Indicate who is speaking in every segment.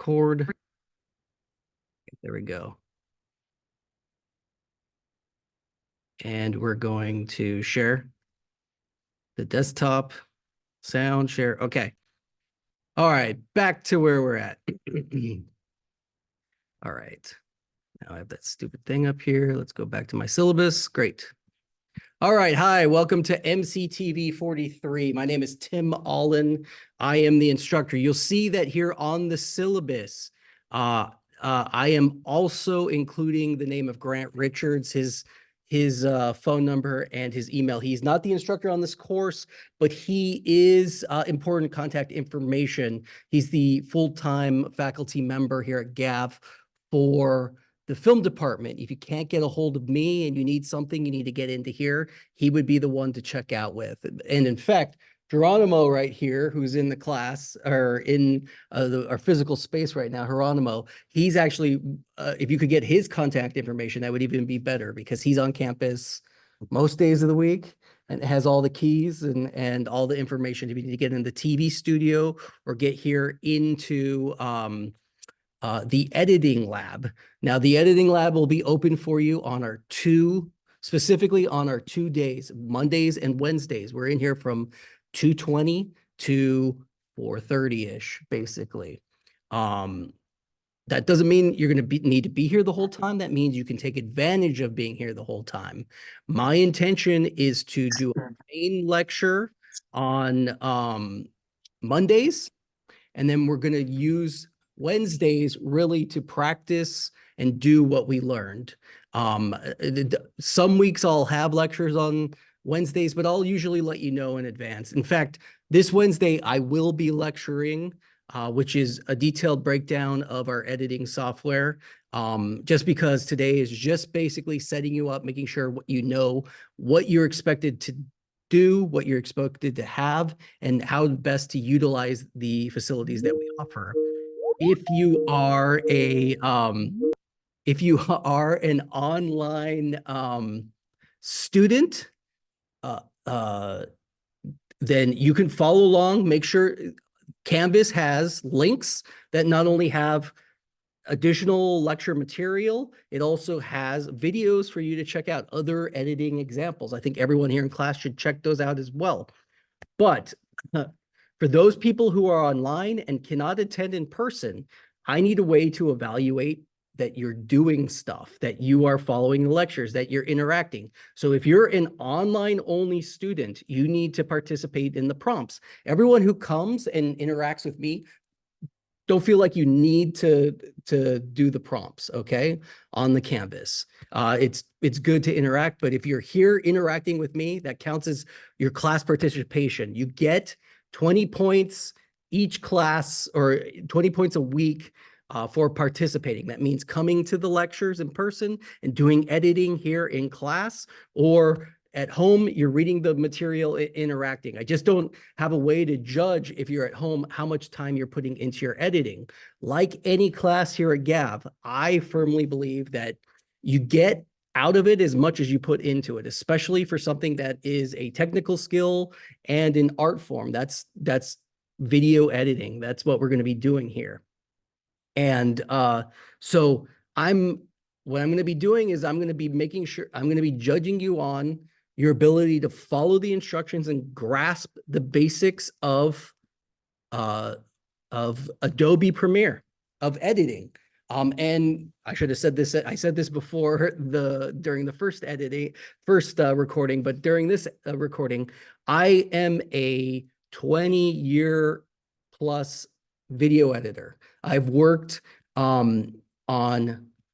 Speaker 1: record. There we go. And we're going to share the desktop, sound share. Okay. All right, back to where we're at. All right. Now I have that stupid thing up here. Let's go back to my syllabus. Great. All right. Hi, welcome to MCTV 43. My name is Tim Allen. I am the instructor. You'll see that here on the syllabus, I am also including the name of Grant Richards, his phone number and his email. He's not the instructor on this course, but he is important contact information. He's the full-time faculty member here at GAV for the film department. If you can't get a hold of me and you need something, you need to get into here, he would be the one to check out with. And in fact, Geronimo right here, who's in the class or in our physical space right now, Geronimo, he's actually, if you could get his contact information, that would even be better because he's on campus most days of the week and has all the keys and all the information if you need to get in the TV studio or get here into the editing lab. Now, the editing lab will be open for you on specifically on our 2 days, Mondays and Wednesdays. We're in here from 2:20 to 4:30-ish, basically. That doesn't mean you're going to need to be here the whole time. That means you can take advantage of being here the whole time. My intention is to do a main lecture on Mondays, and then we're going to use Wednesdays really to practice and do what we learned. Some weeks I'll have lectures on Wednesdays, but I'll usually let you know in advance. In fact, this Wednesday I will be lecturing, which is a detailed breakdown of our editing software. Just because today is just basically setting you up, making sure you know what you're expected to do, what you're expected to have, and how best to utilize the facilities that we offer. If you are an online student, then you can follow along. Make sure Canvas has links that not only have additional lecture material, it also has videos for you to check out, other editing examples. I think everyone here in class should check those out as well. But for those people who are online and cannot attend in person, I need a way to evaluate that you're doing stuff, that you are following the lectures, that you're interacting. So if you're an online only student, you need to participate in the prompts. Everyone who comes and interacts with me, don't feel like you need to do the prompts, okay, on the Canvas. It's good to interact, but if you're here interacting with me, that counts as your class participation. You get 20 points each class, or 20 points a week for participating. That means coming to the lectures in person and doing editing here in class, or at home, you're reading the material, interacting. I just don't have a way to judge if you're at home how much time you're putting into your editing. Like any class here at GAV, I firmly believe that you get out of it as much as you put into it, especially for something that is a technical skill and an art form. That's video editing. That's what we're going to be doing here. And so what I'm going to be doing is I'm going to be making sure, I'm going to be judging you on your ability to follow the instructions and grasp the basics of Adobe Premiere, of editing. And I should have said this, I said this before during the first recording, but during this recording, I am a 20-year plus video editor. I've worked on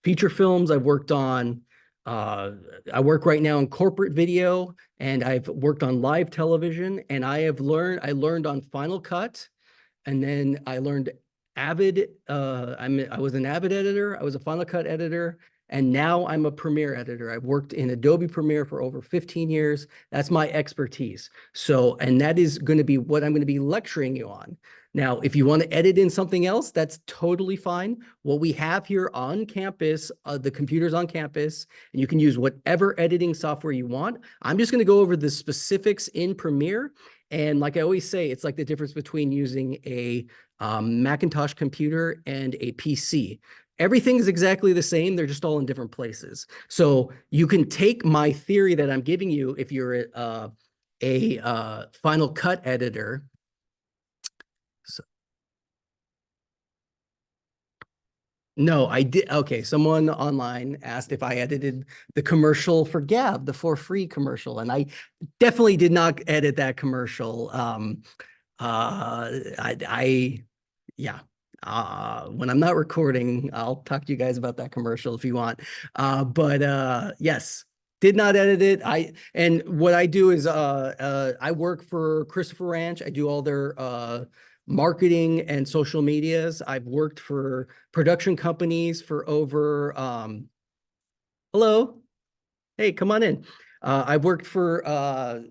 Speaker 1: feature films. I've worked on I work right now in corporate video, and I've worked on live television, and I learned on Final Cut, and then I learned Avid. I was an Avid editor. I was a Final Cut editor, And now I'm a Premiere editor. I've worked in Adobe Premiere for over 15 years. That's my expertise. So, and that is going to be what I'm going to be lecturing you on. Now, if you want to edit in something else, that's totally fine. What we have here on campus, the computers on campus, and you can use whatever editing software you want. I'm just going to go over the specifics in Premiere. And like I always say, it's like the difference between using a Macintosh computer and a PC. Everything is exactly the same. They're just all in different places. So you can take my theory that I'm giving you if you're a Final Cut editor. So, no, I did. Okay, someone online asked if I edited the commercial for Gab, the for free commercial, and I definitely did not edit that commercial. Yeah. When I'm not recording, I'll talk to you guys about that commercial if you want. But yes, did not edit it. And what I do is I work for Christopher Ranch. I do all their marketing and social medias. I've worked for production companies for over hello. Hey, come on in. I've worked for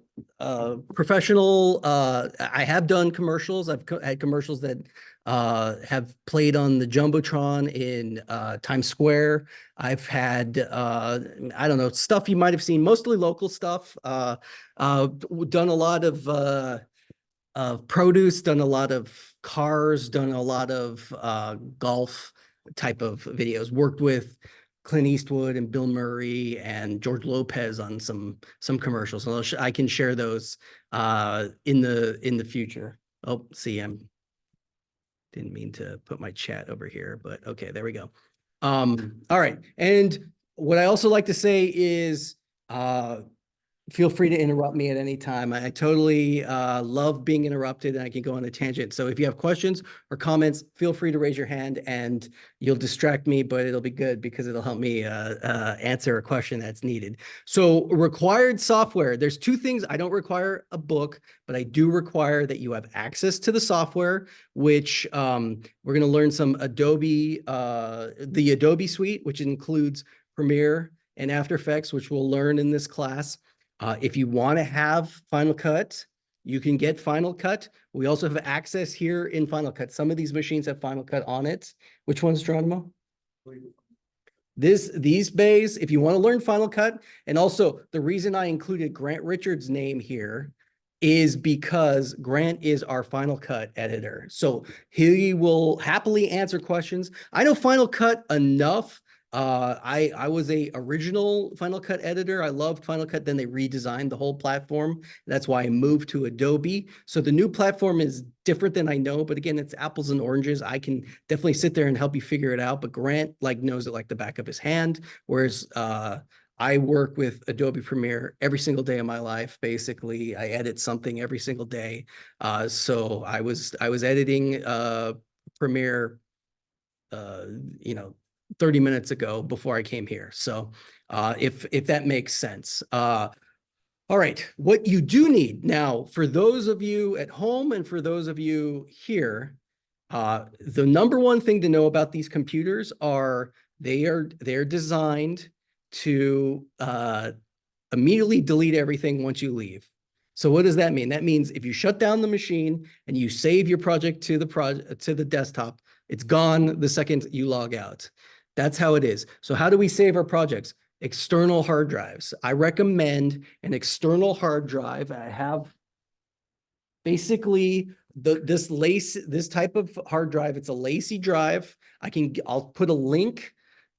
Speaker 1: professional. I have done commercials. I've had commercials that have played on the Jumbotron in Times Square. I've had, I don't know, stuff you might have seen, mostly local stuff. Done a lot of produce, done a lot of cars, done a lot of golf type of videos. Worked with Clint Eastwood and Bill Murray and George Lopez on some commercials. So I can share those in the future. Oh, see, didn't mean to put my chat over here, but okay, there we go. All right, and what I also like to say is feel free to interrupt me at any time. I totally love being interrupted, and I can go on a tangent. So if you have questions or comments, feel free to raise your hand, and you'll distract me, but it'll be good because it'll help me answer a question that's needed. So required software, there's two things. I don't require a book, but I do require that you have access to the software, which we're going to learn some Adobe, the Adobe suite, which includes Premiere and After Effects, which we'll learn in this class. If you want to have Final Cut, you can get Final Cut. We also have access here in Final Cut. Some of these machines have Final Cut on it. Which ones, Geronimo? These bays, if you want to learn Final Cut, and also the reason I included Grant Richards' name here is because Grant is our Final Cut editor. So he will happily answer questions. I know Final Cut enough. I was a original Final Cut editor. I loved Final Cut. Then they redesigned the whole platform. That's why I moved to Adobe. So the new platform is different than I know, but again, it's apples and oranges. I can definitely sit there and help you figure it out. But Grant knows it like the back of his hand. Whereas I work with Adobe Premiere every single day of my life. Basically, I edit something every single day. So I was editing Premiere, 30 minutes ago before I came here. So if that makes sense. All right, what you do need now, for those of you at home and for those of you here, the number one thing to know about these computers are they're designed to immediately delete everything once you leave. So what does that mean? That means if you shut down the machine and you save your project to the desktop, it's gone the second you log out. That's how it is. So how do we save our projects? External hard drives. I recommend an external hard drive. I have basically this type of hard drive. It's a lacy drive. I'll put a link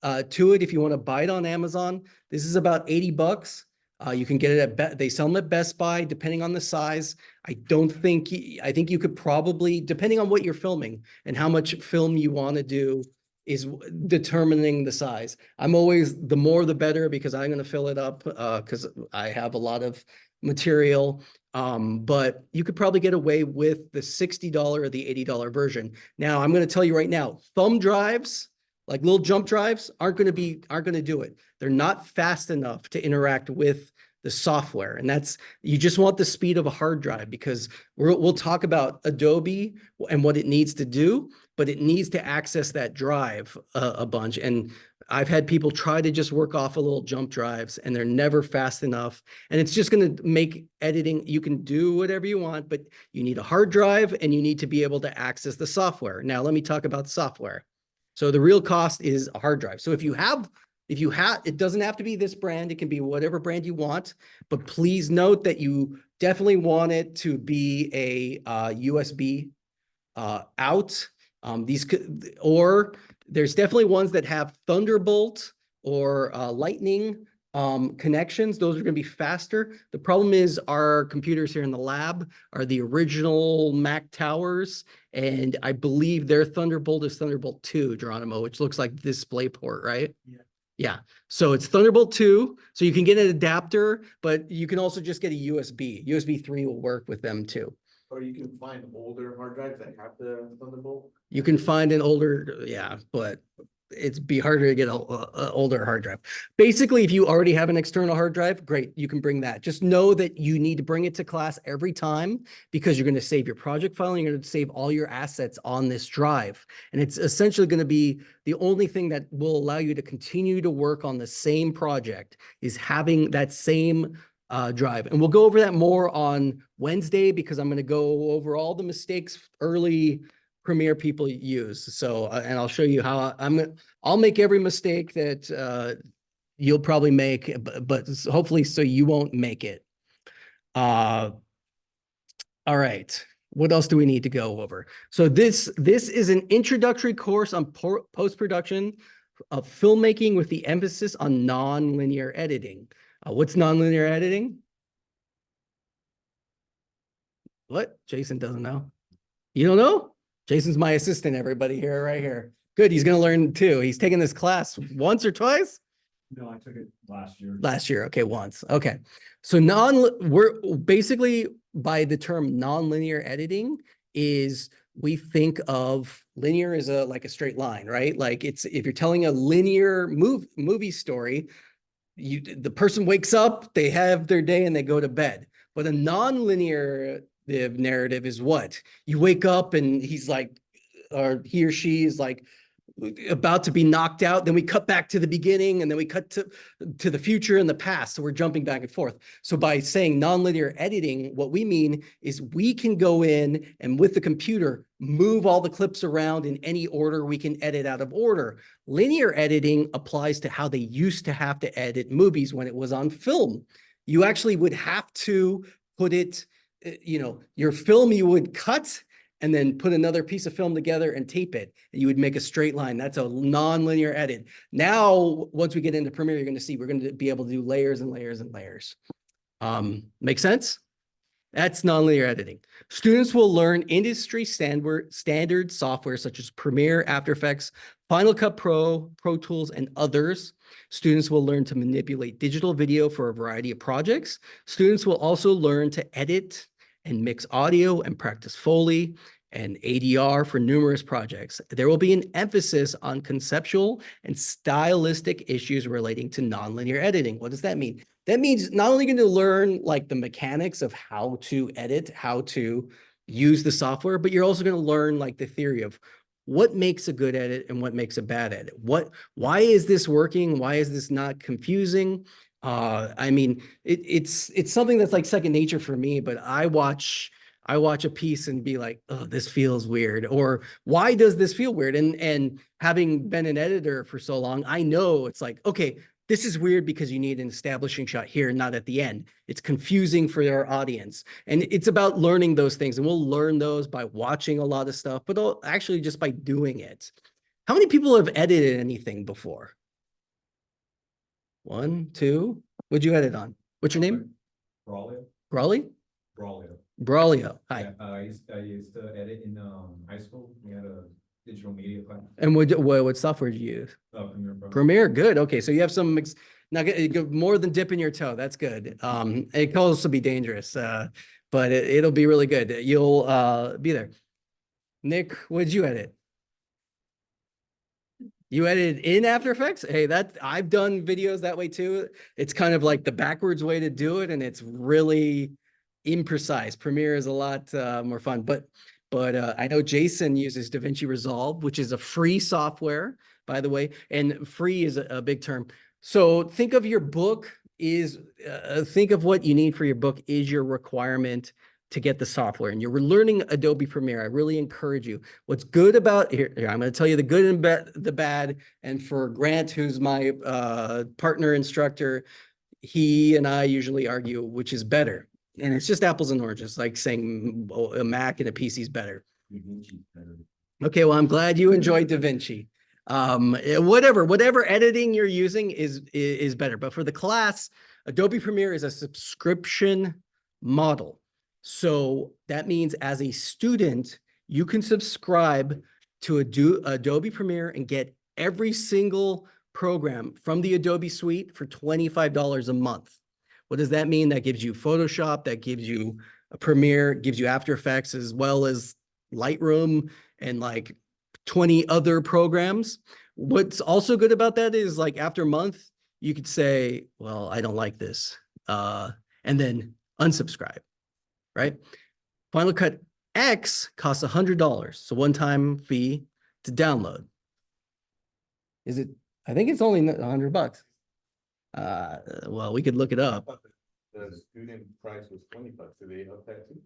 Speaker 1: to it if you want to buy it on Amazon. This is about $80. You can get it they sell them at Best Buy, depending on the size. I think you could probably, depending on what you're filming and how much film you want to do, is determining the size. I'm always, the more the better, because I'm going to fill it up because I have a lot of material. But you could probably get away with the $60 or the $80 version. Now, I'm going to tell you right now, thumb drives, like little jump drives, aren't going to do it. They're not fast enough to interact with the software. And you just want the speed of a hard drive, because we'll talk about Adobe and what it needs to do. but it needs to access that drive a bunch. And I've had people try to just work off a little jump drives and they're never fast enough. And it's just going to make editing, you can do whatever you want, but you need a hard drive and you need to be able to access the software. Now, let me talk about software. So the real cost is a hard drive. So if you have, it doesn't have to be this brand. It can be whatever brand you want, but please note that you definitely want it to be a USB out. These could, or there's definitely ones that have Thunderbolt or Lightning connections. Those are going to be faster. The problem is our computers here in the lab are the original Mac Towers, and I believe their Thunderbolt is Thunderbolt 2, Geronimo, which looks like DisplayPort, right? Yeah. Yeah. So it's Thunderbolt 2. So you can get an adapter, but you can also just get a USB. USB 3 will work with them too.
Speaker 2: Or you can find older hard drives that have the Thunderbolt.
Speaker 1: You can find an older, yeah, but it'd be harder to get a older hard drive. Basically, if you already have an external hard drive, great, you can bring that. Just know that you need to bring it to class every time because you're going to save your project file and you're going to save all your assets on this drive. And it's essentially going to be the only thing that will allow you to continue to work on the same project is having that same drive. And we'll go over that more on Wednesday because I'm going to go over all the mistakes early Premiere people use. So, and I'll show you how I'll make every mistake that you'll probably make, but hopefully so you won't make it. All right. What else do we need to go over? So this is an introductory course on post-production of filmmaking with the emphasis on non-linear editing. What's non-linear editing? What? Jason doesn't know. You don't know? Jason's my assistant, everybody here, right here. Good, he's going to learn too. He's taken this class once or twice?
Speaker 3: No, I took it last year.
Speaker 1: Last year, okay, once. Okay. So we're basically by the term non-linear editing is we think of linear as like a straight line, right? Like it's if you're telling a linear movie story, the person wakes up, they have their day and they go to bed. But a non-linear narrative is what? You wake up and he's like, or he or she is like about to be knocked out. Then we cut back to the beginning and then we cut to the future and the past. So we're jumping back and forth. So by saying nonlinear editing, what we mean is we can go in and with the computer, move all the clips around in any order we can edit out of order. Linear editing applies to how they used to have to edit movies when it was on film. You actually would have to put it, your film you would cut and then put another piece of film together and tape it. And you would make a straight line. That's a non-linear edit. Now, once we get into Premiere, you're going to see we're going to be able to do layers and layers and layers. Make sense? That's nonlinear editing. Students will learn industry standard software such as Premiere, After Effects, Final Cut Pro, Pro Tools, and others. Students will learn to manipulate digital video for a variety of projects. Students will also learn to edit and mix audio and practice Foley and ADR for numerous projects. There will be an emphasis on conceptual and stylistic issues relating to nonlinear editing. What does that mean? That means not only going to learn like the mechanics of how to edit, how to use the software, but you're also going to learn like the theory of what makes a good edit and what makes a bad edit. Why is this working? Why is this not confusing? I mean, it's something that's like second nature for me, but I watch a piece and be like, oh, this feels weird, or why does this feel weird? And having been an editor for so long, I know it's like, okay, this is weird because you need an establishing shot here, not at the end. It's confusing for our audience. And it's about learning those things. And we'll learn those by watching a lot of stuff, but actually just by doing it. How many people have edited anything before? 1, 2. What'd you edit on? What's your name?
Speaker 3: Braulio.
Speaker 1: Brawley?
Speaker 3: Braulio.
Speaker 1: Braulio. Hi.
Speaker 3: Yeah, I used to edit in high school. We had a digital media class.
Speaker 1: And what software did you use?
Speaker 3: Premiere Pro.
Speaker 1: Premiere, good. Okay, so you have some more than dipping your toe. That's good. It can also be dangerous, but it'll be really good. You'll be there. Nick, what did you edit? You edited in After Effects? Hey, I've done videos that way too. It's kind of like the backwards way to do it, and it's really imprecise. Premiere is a lot more fun, but but I know Jason uses DaVinci Resolve, which is a free software, by the way, and free is a big term. So think of your book think of what you need for your book is your requirement to get the software, and you're learning Adobe Premiere. I really encourage you. What's good about here, I'm going to tell you the good and the bad. And for Grant, who's my partner instructor, he and I usually argue which is better. And it's just apples and oranges, like saying a Mac and a PC is better. Okay, well, I'm glad you enjoyed DaVinci. Whatever editing you're using is better. But for the class, Adobe Premiere is a subscription model. So that means as a student, you can subscribe to Adobe Premiere and get every single program from the Adobe suite for $25 a month. What does that mean? That gives you Photoshop, that gives you a Premiere, gives you After Effects, as well as Lightroom and like 20 other programs. What's also good about that is like after a month, you could say, well, I don't like this, and then unsubscribe, right? Final Cut X costs $100. So one-time fee to download. Is it? I think it's only $100. Well, we could look it up.
Speaker 2: The student price was $20. Did they up that too?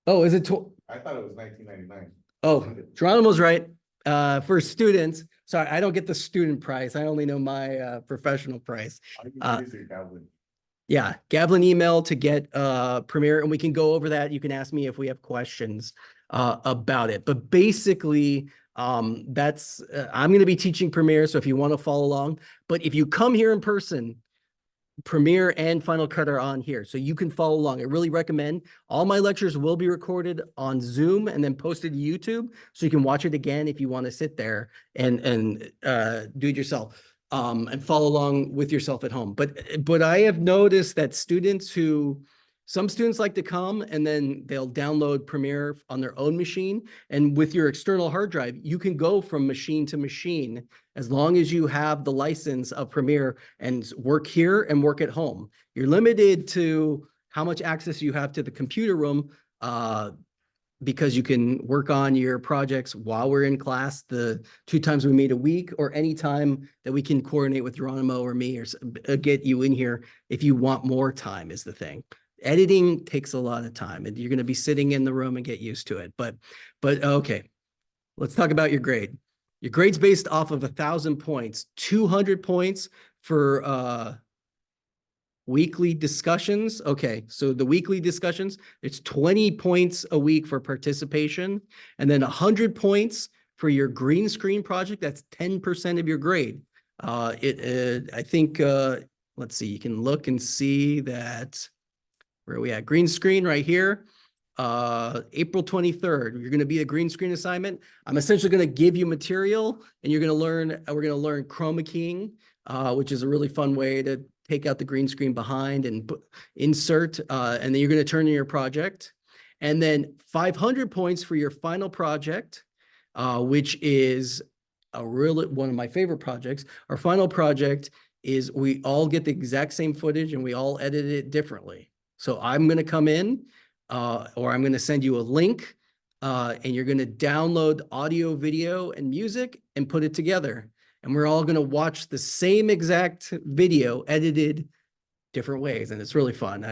Speaker 1: Oh, is it?
Speaker 2: I thought it was $19.99.
Speaker 1: Oh, Geronimo's right. For students, sorry, I don't get the student price. I only know my professional price. Yeah, Gavlin email to get Premiere, and we can go over that. You can ask me if we have questions about it. But basically, that's I'm going to be teaching Premiere, so if you want to follow along. But if you come here in person, Premiere and Final Cut are on here, so you can follow along. I really recommend. All my lectures will be recorded on Zoom and then posted to YouTube, so you can watch it again if you want to sit there and do it yourself, and follow along with yourself at home. But I have noticed that some students like to come and then they'll download Premiere on their own machine. And with your external hard drive, you can go from machine to machine as long as you have the license of Premiere and work here and work at home. You're limited to how much access you have to the computer room because you can work on your projects while we're in class, the 2 times we meet a week, or any time that we can coordinate with Geronimo or me or get you in here if you want more time is the thing. Editing takes a lot of time, and you're going to be sitting in the room and get used to it. But okay, let's talk about your grade. Your grade's based off of 1,000 points, 200 points for weekly discussions. Okay, so the weekly discussions, it's 20 points a week for participation, and then 100 points for your green screen project. That's 10% of your grade. I think, let's see, you can look and see that. Where are we at? Green screen right here. April 23rd, you're going to be a green screen assignment. I'm essentially going to give you material, and we're going to learn chroma keying, which is a really fun way to take out the green screen behind and insert, and then you're going to turn in your project. And then 500 points for your final project, which is one of my favorite projects. Our final project is we all get the exact same footage and we all edit it differently. So I'm going to come in, or I'm going to send you a link, and you're going to download audio, video, and music and put it together. And we're all going to watch the same exact video edited different ways. And it's really fun.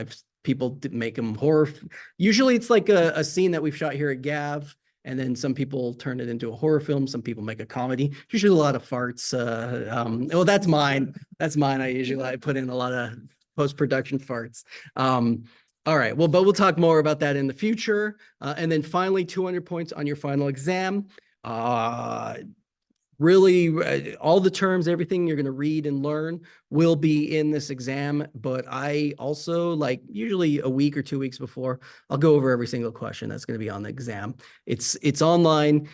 Speaker 1: People make them horror. Usually it's like a scene that we've shot here at Gav. And then some people turn it into a horror film. Some people make a comedy. Usually a lot of farts. Well, that's mine. That's mine. I put in a lot of post-production farts. All right, well, but we'll talk more about that in the future. And then finally, 200 points on your final exam. Really, all the terms, everything you're going to read and learn will be in this exam. But I also, like usually a week or 2 weeks before, I'll go over every single question that's going to be on the exam. It's online.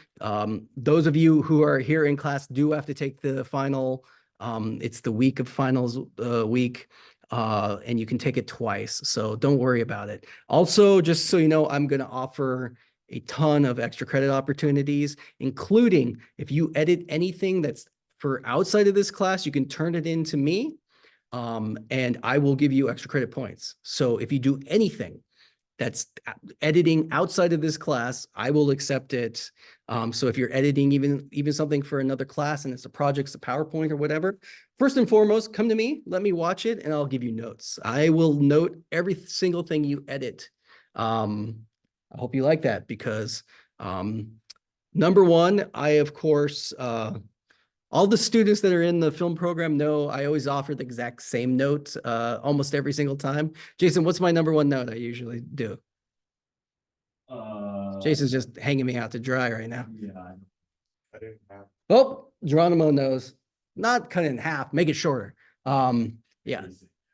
Speaker 1: Those of you who are here in class do have to take the final. It's the week of finals week. And you can take it twice, so don't worry about it. Also, just so you know, I'm going to offer a ton of extra credit opportunities, including if you edit anything that's for outside of this class, you can turn it in to me, and I will give you extra credit points. So if you do anything that's editing outside of this class, I will accept it. So if you're editing even something for another class and it's a project, it's a PowerPoint or whatever, first and foremost, come to me, let me watch it, and I'll give you notes. I will note every single thing you edit. I hope you like that because number one, I, of course, all the students that are in the film program know I always offer the exact same note almost every single time. Jason, what's my number one note I usually do? Jason's just hanging me out to dry right now.
Speaker 2: Yeah. I didn't have.
Speaker 1: Oh, Geronimo knows. Not cut it in half, make it shorter. Yeah.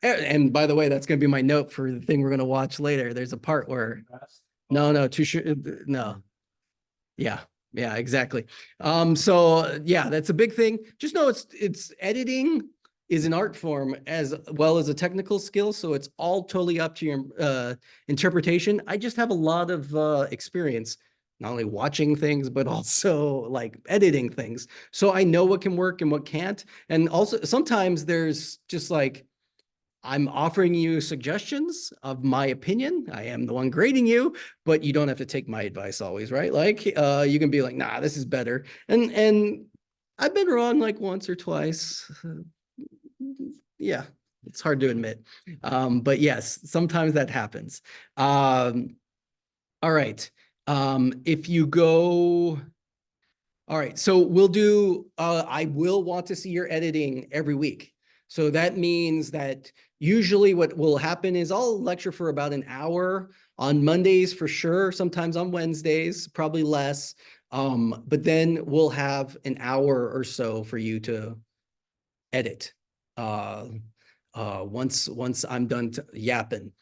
Speaker 1: And by the way, that's going to be my note for the thing we're going to watch later. There's a part where, no, too sure. No. Yeah. Yeah, exactly. So yeah, that's a big thing. Just know it's editing is an art form as well as a technical skill. So it's all totally up to your interpretation. I just have a lot of experience, not only watching things, but also like editing things. So I know what can work and what can't. And also sometimes there's just like, I'm offering you suggestions of my opinion. I am the one grading you, but you don't have to take my advice always, right? Like you can be like, nah, this is better. And I've been wrong like once or twice. Yeah, it's hard to admit. But yes, sometimes that happens. All right. If you go, all right, so we'll do, I will want to see your editing every week. So that means that usually what will happen is I'll lecture for about an hour on Mondays for sure, sometimes on Wednesdays, probably less. But then we'll have an hour or so for you to edit once I'm done yapping,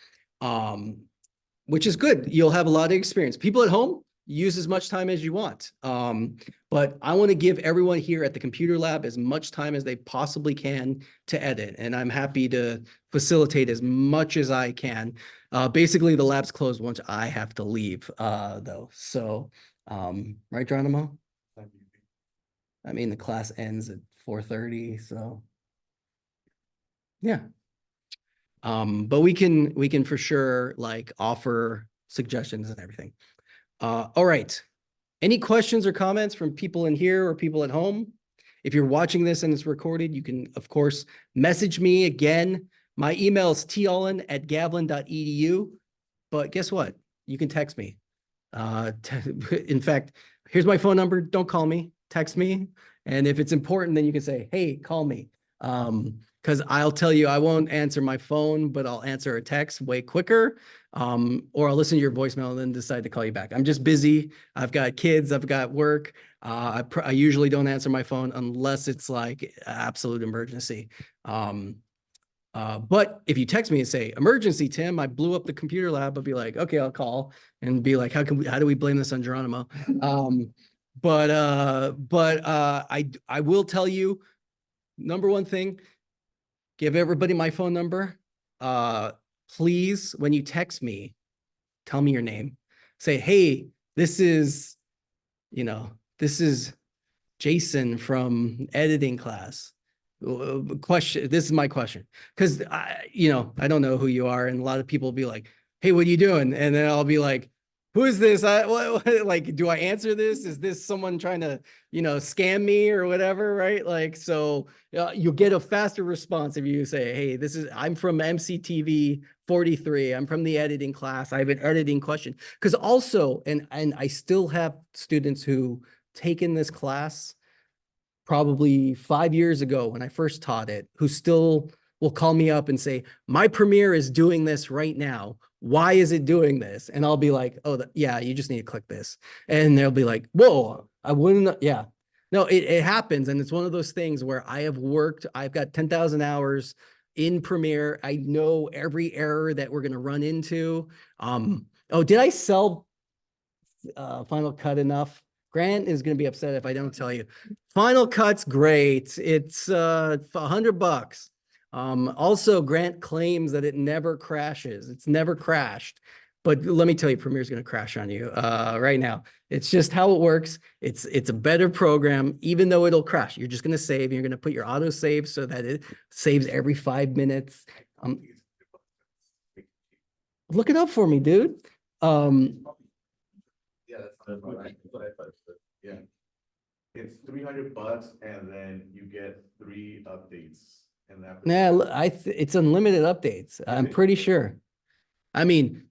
Speaker 1: which is good. You'll have a lot of experience. People at home, use as much time as you want. But I want to give everyone here at the computer lab as much time as they possibly can to edit. And I'm happy to facilitate as much as I can. Basically, the lab's closed once I have to leave, though. So, right, Geronimo? I mean, the class ends at 4:30, so yeah. But we can for sure like offer suggestions and everything. All right. Any questions or comments from people in here or people at home? If you're watching this and it's recorded, you can, of course, message me again. My email is tallen@gavlin.edu. But guess what? You can text me. In fact, here's my phone number. Don't call me. Text me. And if it's important, then you can say, hey, call me. Because I'll tell you, I won't answer my phone, but I'll answer a text way quicker. Or I'll listen to your voicemail and then decide to call you back. I'm just busy. I've got kids. I've got work. I usually don't answer my phone unless it's like absolute emergency. But if you text me and say, emergency, Tim, I blew up the computer lab, I'll be like, okay, I'll call and be like, how do we blame this on Geronimo? I will tell you, number one thing, give everybody my phone number. Please, when you text me, tell me your name. Say, hey, this is Jason from editing class. Question. This is my question. Because I don't know who you are. And a lot of people will be like, hey, what are you doing? And then I'll be like, who is this? Like, do I answer this? Is this someone trying to, scam me or whatever? Right. Like, so you'll get a faster response if you say, hey, I'm from MCTV 43. I'm from the editing class. I have an editing question. Because also, and I still have students who taken this class probably 5 years ago when I first taught it, who still will call me up and say, my Premiere is doing this right now. Why is it doing this? And I'll be like, oh, yeah, you just need to click this. And they'll be like, whoa, I wouldn't, yeah. No, it happens. And it's one of those things where I've got 10,000 hours in Premiere. I know every error that we're going to run into. Did I sell Final Cut enough? Grant is going to be upset if I don't tell you. Final Cut's great. It's $100. Also, Grant claims that it never crashes. It's never crashed. But let me tell you, Premiere's going to crash on you right now. It's just how it works. It's a better program, even though it'll crash. You're just going to save. You're going to put your auto save so that it saves every 5 minutes. Look it up for me, dude.
Speaker 2: Yeah, that's what I thought. Yeah. It's $300 and then you get 3 updates and after.
Speaker 1: it's unlimited updates. I'm
Speaker 2: it?
Speaker 1: pretty sure. I mean,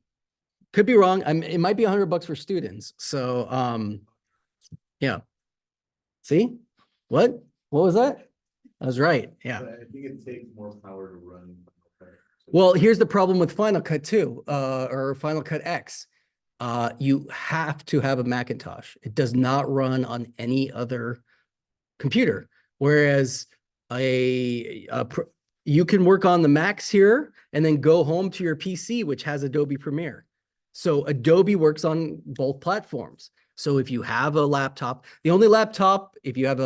Speaker 1: could be wrong. It might be $100 for students. So, yeah. See? What? What was that? I was right. Yeah.
Speaker 2: But I think it takes more power to run.
Speaker 1: Well, here's the problem with Final Cut 2, or Final Cut X. You have to have a Macintosh. It does not run on any other computer. Whereas you can work on the Macs here and then go home to your PC, which has Adobe Premiere. So Adobe works on both platforms. So if you have a laptop, the only laptop, if you have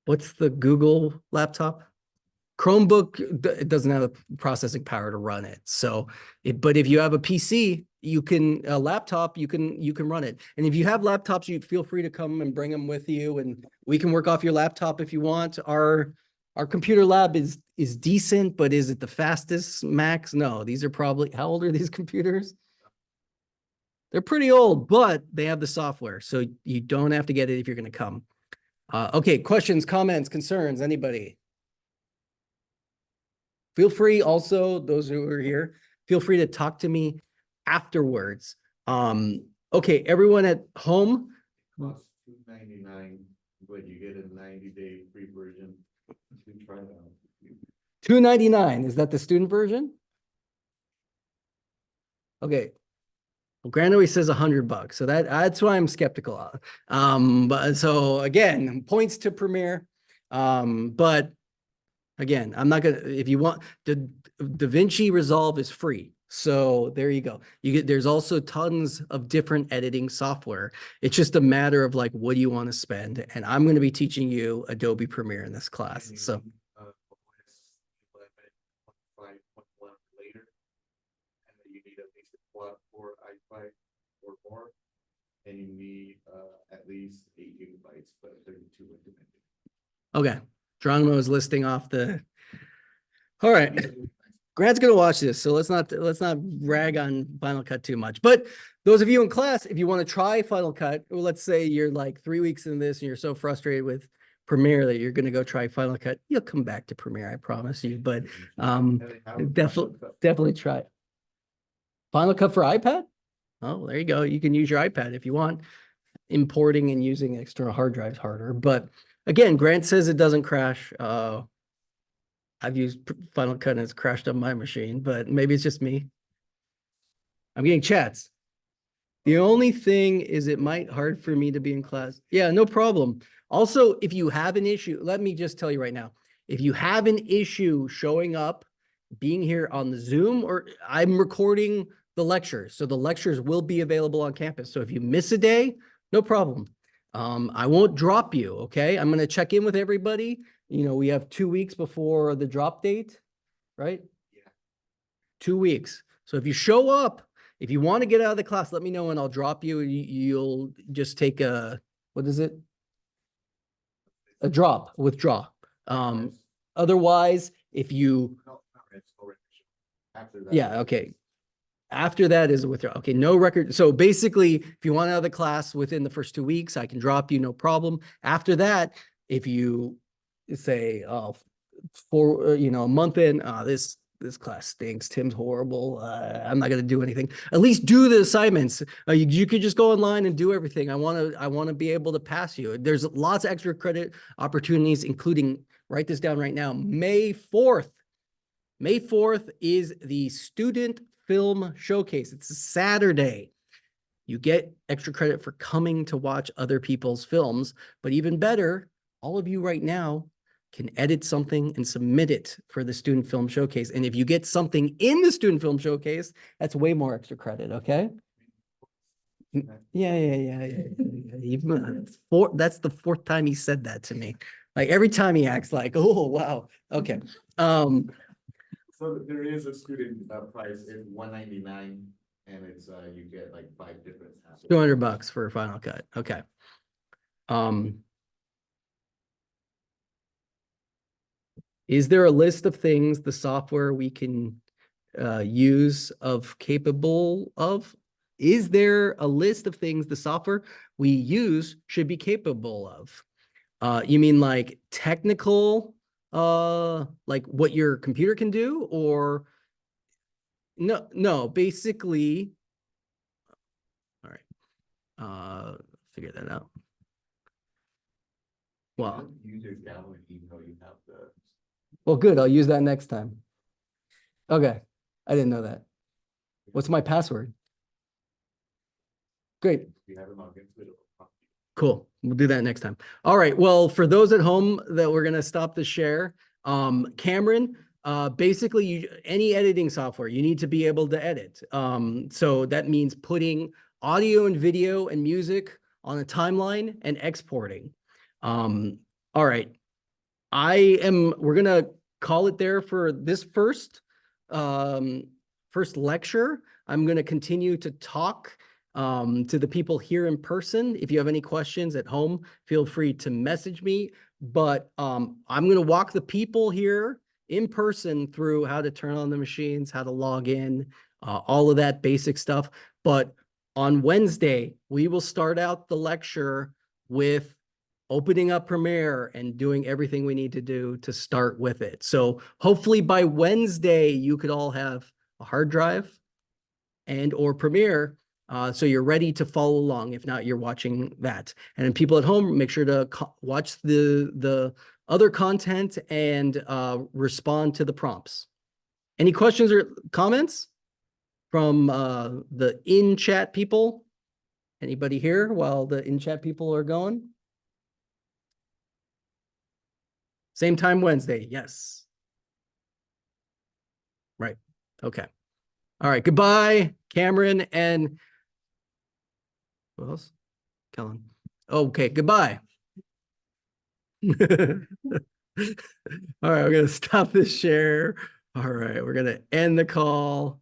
Speaker 1: what's the Google laptop? Chromebook, it doesn't have the processing power to run it. So but if you have a PC, a laptop, you can run it. And if you have laptops, you feel free to come and bring them with you and we can work off your laptop if you want. Our computer lab is decent, but is it the fastest Macs? No, these are probably, how old are these computers? They're pretty old, but they have the software. So you don't have to get it if you're going to come. Okay, questions, comments, concerns, anybody? Feel free also, those who are here, feel free to talk to me afterwards. Okay, everyone at home,
Speaker 2: Costs $299, but you get a 90-day free version. You can try it out.
Speaker 1: $299, is that the student version? Okay. Well, Grant always says $100, so that's why I'm skeptical of. But so again, points to Premiere. But again, I'm not gonna, if you want, the DaVinci Resolve is free. So there you go. There's also tons of different editing software. It's just a matter of like, what do you want to spend? And I'm going to be teaching you Adobe Premiere in this class. So
Speaker 2: OS 11.5.1 later, and then you need at least a quad core i5 or more, and you need at least 8 GB, but 32 independent.
Speaker 1: okay, Geronimo is listing off the. All right. Grant's gonna watch this, so let's not rag on Final Cut too much. But those of you in class, if you want to try Final Cut, well, let's say you're like 3 weeks in this and you're so frustrated with Premiere that you're gonna go try Final Cut, you'll come back to Premiere, I promise you. But definitely try it. Final Cut for iPad? Oh, there you go. You can use your iPad if you want. Importing and using external hard drives harder. But again, Grant says it doesn't crash. I've used Final Cut and it's crashed on my machine, but maybe it's just me. I'm getting chats. The only thing is it might hard for me to be in class. Yeah, no problem. Also, if you have an issue, let me just tell you right now, if you have an issue showing up, being here on the Zoom, or I'm recording the lectures, so the lectures will be available on campus. So if you miss a day, no problem. I won't drop you, okay? I'm going to check in with everybody. You know, we have 2 weeks before the drop date, right?
Speaker 2: Yeah.
Speaker 1: 2 weeks. So if you show up, if you want to get out of the class, let me know and I'll drop you. You'll just take what is it? Withdraw. Otherwise, if you,
Speaker 2: No, not red, it's orange. After that.
Speaker 1: yeah, okay. After that is a withdrawal. Okay, no record. So basically, if you want out of the class within the first 2 weeks, I can drop you, no problem. After that, if you say, oh, a month in, this class stinks, Tim's horrible, I'm not going to do anything, at least do the assignments. You could just go online and do everything. I want to be able to pass you. There's lots of extra credit opportunities, including, write this down right now, May 4th. May 4th is the Student Film Showcase. It's a Saturday. You get extra credit for coming to watch other people's films, but even better, all of you right now can edit something and submit it for the Student Film Showcase. And if you get something in the Student Film Showcase, that's way more extra credit, okay? Yeah. That's the 4th time he said that to me. Like every time he acts like, oh, wow. Okay.
Speaker 2: So there is a student price, it's $199, and it's you get like 5 different.
Speaker 1: $200 for a Final Cut. Okay. Is there a list of things, the software we can use of capable of? Is there a list of things the software we use should be capable of? You mean like technical, like what your computer can do, or no, basically, all right, figure that out. Well,
Speaker 2: Use your gallery even though you have the.
Speaker 1: well, good. I'll use that next time. Okay. I didn't know that. What's my password? Great.
Speaker 2: You have it logged into it. It'll prompt you.
Speaker 1: Cool. We'll do that next time. All right. Well, for those at home that we're going to stop the share, Cameron, basically any editing software, you need to be able to edit. So that means putting audio and video and music on a timeline and exporting. All right. We're going to call it there for this first lecture. I'm going to continue to talk to the people here in person. If you have any questions at home, feel free to message me. But I'm going to walk the people here in person through how to turn on the machines, how to log in, all of that basic stuff. But on Wednesday, we will start out the lecture with opening up Premiere and doing everything we need to do to start with it. So hopefully by Wednesday, you could all have a hard drive and or Premiere, so you're ready to follow along. If not, you're watching that. And then people at home, make sure to watch the other content and respond to the prompts. Any questions or comments from the in-chat people? Anybody here while the in-chat people are going? Same time Wednesday, yes. Right, okay. All right, goodbye, Cameron and who else? Kellen. Okay, goodbye. All right, we're gonna stop this share. All right, we're gonna end the call.